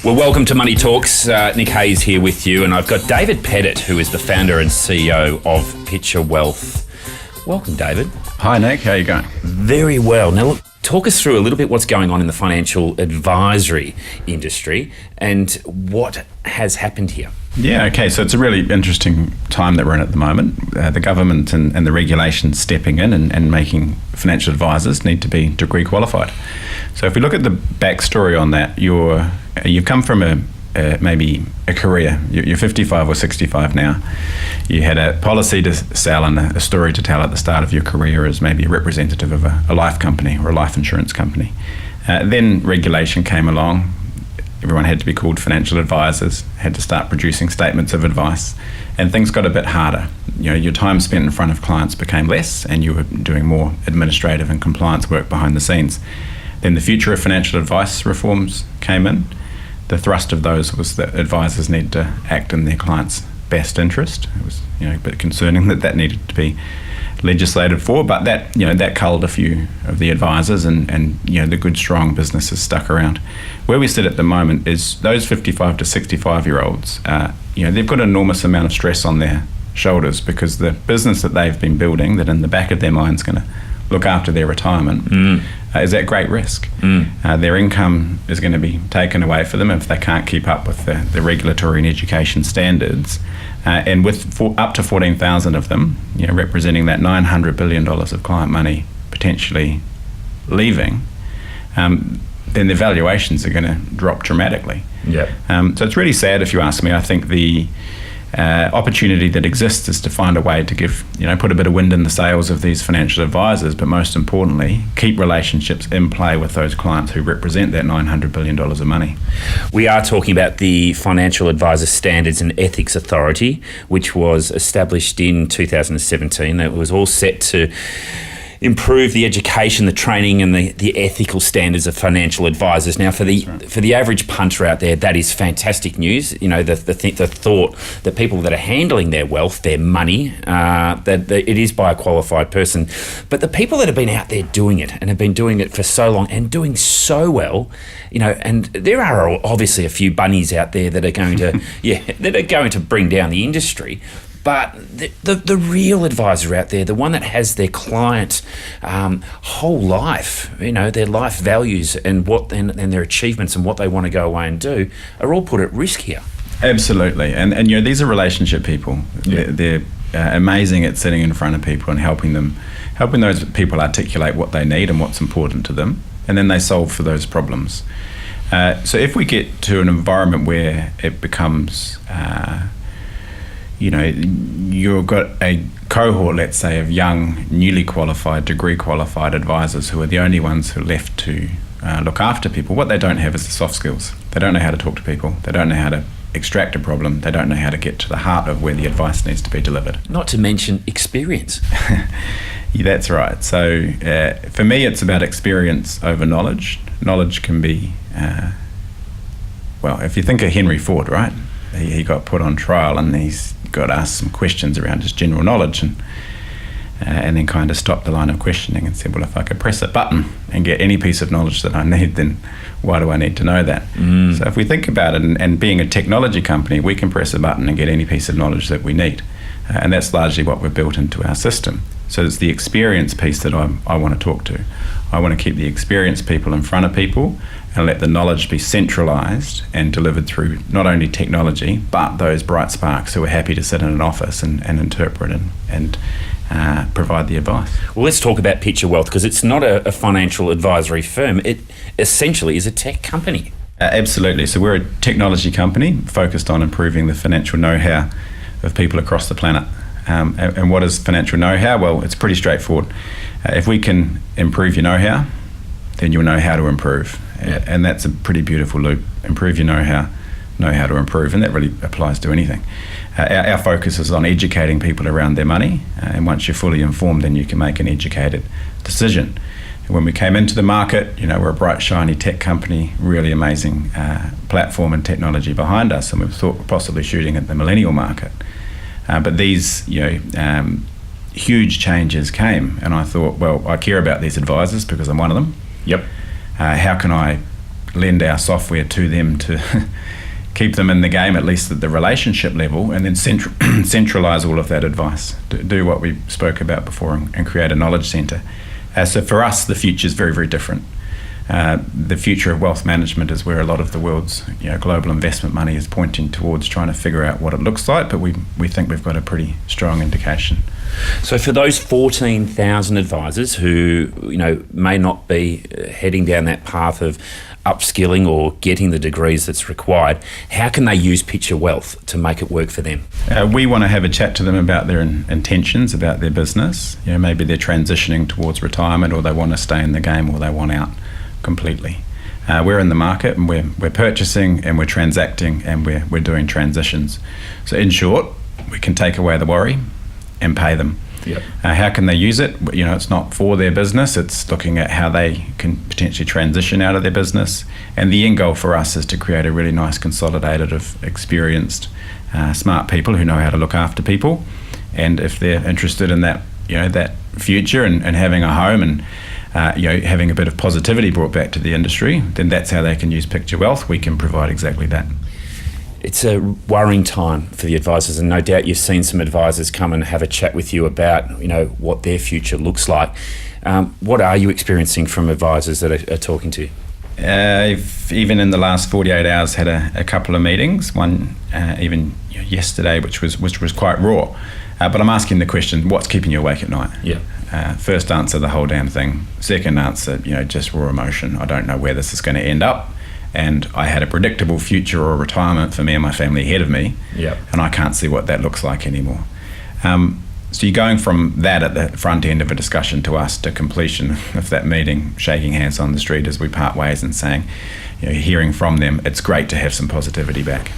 Well, welcome to Money Talks. Nic Hayes here with you, and I've got David Pettit, who is the founder and CEO of PictureWealth. Welcome, David. Hi, Nick. How are you going? Very well. Now, look, talk us through a little bit what's going on in the financial advisory industry and what has happened here. Yeah, okay. So it's a really interesting time that we're in at the moment. The government and the regulations stepping in and making financial advisors need to be degree qualified. So if we look at the backstory on that, you've come from maybe a career. You're 55 or 65 now. You had a policy to sell and a story to tell at the start of your career as maybe a representative of a life company or a life insurance company. Then regulation came along. Everyone had to be called financial advisors, had to start producing statements of advice, and things got a bit harder. Your time spent in front of clients became less, and you were doing more administrative and compliance work behind the scenes. Then the future of financial advice reforms came in. The thrust of those was that advisors need to act in their clients' best interest. It was a bit concerning that needed to be legislated for, but that culled a few of the advisors and the good strong businesses stuck around. Where we sit at the moment is those 55 to 65 year olds, they've got an enormous amount of stress on their shoulders because the business that they've been building, that in the back of their mind's going to look after their retirement, is at great risk. Their income is going to be taken away for them if they can't keep up with the regulatory and education standards. And with up to 14,000 of them, representing that $900 billion of client money potentially leaving, then the valuations are going to drop dramatically. Yeah. So it's really sad if you ask me. I think the opportunity that exists is to find a way to put a bit of wind in the sails of these financial advisors, but most importantly, keep relationships in play with those clients who represent that $900 billion of money. We are talking about the Financial Advisor Standards and Ethics Authority, which was established in 2017. It was all set to improve the education, the training, and the ethical standards of financial advisors. Now, for the average punter out there, that is fantastic news. The thought that people that are handling their wealth, their money, that it is by a qualified person. But the people that have been out there doing it and have been doing it for so long and doing so well, and there are obviously a few bunnies out there that are going to bring down the industry. But the real advisor out there, the one that has their client whole life, their life values and their achievements and what they want to go away and do, are all put at risk here. Absolutely, and these are relationship people. Yeah. They're amazing at sitting in front of people and helping those people articulate what they need and what's important to them, and then they solve for those problems. So if we get to an environment where it becomes you've got a cohort, let's say, of young, newly qualified, degree qualified advisors who are the only ones who are left to look after people. What they don't have is the soft skills. They don't know how to talk to people. They don't know how to extract a problem. They don't know how to get to the heart of where the advice needs to be delivered. Not to mention experience. Yeah, that's right. So for me, it's about experience over knowledge. Knowledge can be, if you think of Henry Ford, right? He got put on trial and he's got asked some questions around his general knowledge and then kind of stopped the line of questioning and said, well, if I could press a button and get any piece of knowledge that I need, then why do I need to know that? So if we think about it, and being a technology company, we can press a button and get any piece of knowledge that we need. And that's largely what we've built into our system. So it's the experience piece that I want to talk to. I want to keep the experienced people in front of people and let the knowledge be centralised and delivered through not only technology, but those bright sparks who are happy to sit in an office and interpret and provide the advice. Well, let's talk about PictureWealth, because it's not a financial advisory firm. It essentially is a tech company. Absolutely. So we're a technology company focused on improving the financial know-how of people across the planet. And what is financial know-how? Well, it's pretty straightforward. If we can improve your know-how, then you'll know how to improve. And that's a pretty beautiful loop. Improve your know-how to improve. And that really applies to anything. Our focus is on educating people around their money. And once you're fully informed, then you can make an educated decision. When we came into the market, we're a bright, shiny tech company, really amazing platform and technology behind us. And we thought possibly shooting at the millennial market. But these, huge changes came, and I thought, well, I care about these advisors because I'm one of them. Yep. How can I lend our software to them to keep them in the game, at least at the relationship level, and then centralise all of that advice, do what we spoke about before, and create a knowledge centre. So for us, the future is very, very different. The future of wealth management is where a lot of the world's global investment money is pointing towards, trying to figure out what it looks like, but we think we've got a pretty strong indication. So for those 14,000 advisors who may not be heading down that path of upskilling or getting the degrees that's required, how can they use PictureWealth to make it work for them? We want to have a chat to them about their intentions, about their business. Maybe they're transitioning towards retirement, or they want to stay in the game, or they want out completely. We're in the market, and we're purchasing, and we're transacting, and we're doing transitions. So in short, we can take away the worry and pay them. Yep. How can they use it? It's not for their business. It's looking at how they can potentially transition out of their business. And the end goal for us is to create a really nice consolidated of experienced, smart people who know how to look after people. And if they're interested in that, that future and having a home and having a bit of positivity brought back to the industry, then that's how they can use PictureWealth. We can provide exactly that. It's a worrying time for the advisors, and no doubt you've seen some advisors come and have a chat with you about what their future looks like. What are you experiencing from advisors that are talking to you? Even in the last 48 hours, had a couple of meetings. One even yesterday, which was quite raw. But I'm asking the question: what's keeping you awake at night? Yeah. First answer, the whole damn thing. Second answer, just raw emotion. I don't know where this is going to end up. And I had a predictable future or retirement for me and my family ahead of me. Yep. And I can't see what that looks like anymore. So you're going from that at the front end of a discussion to us to completion of that meeting, shaking hands on the street as we part ways and saying, hearing from them, it's great to have some positivity back.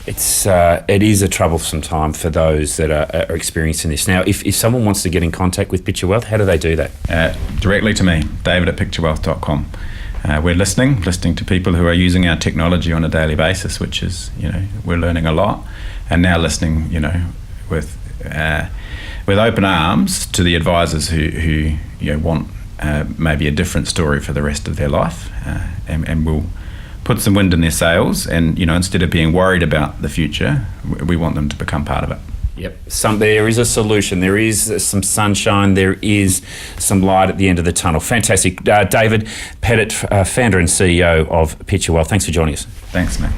It is a troublesome time for those that are experiencing this. Now, if someone wants to get in contact with PictureWealth, how do they do that? Directly to me, david@picturewealth.com. We're listening to people who are using our technology on a daily basis, which is, we're learning a lot, and now listening, with open arms to the advisors who want maybe a different story for the rest of their life, and we'll put some wind in their sails, and instead of being worried about the future, we want them to become part of it. Yep. There is a solution. There is some sunshine. There is some light at the end of the tunnel. Fantastic. David Pettit, founder and CEO of PictureWealth. Thanks for joining us. Thanks, mate.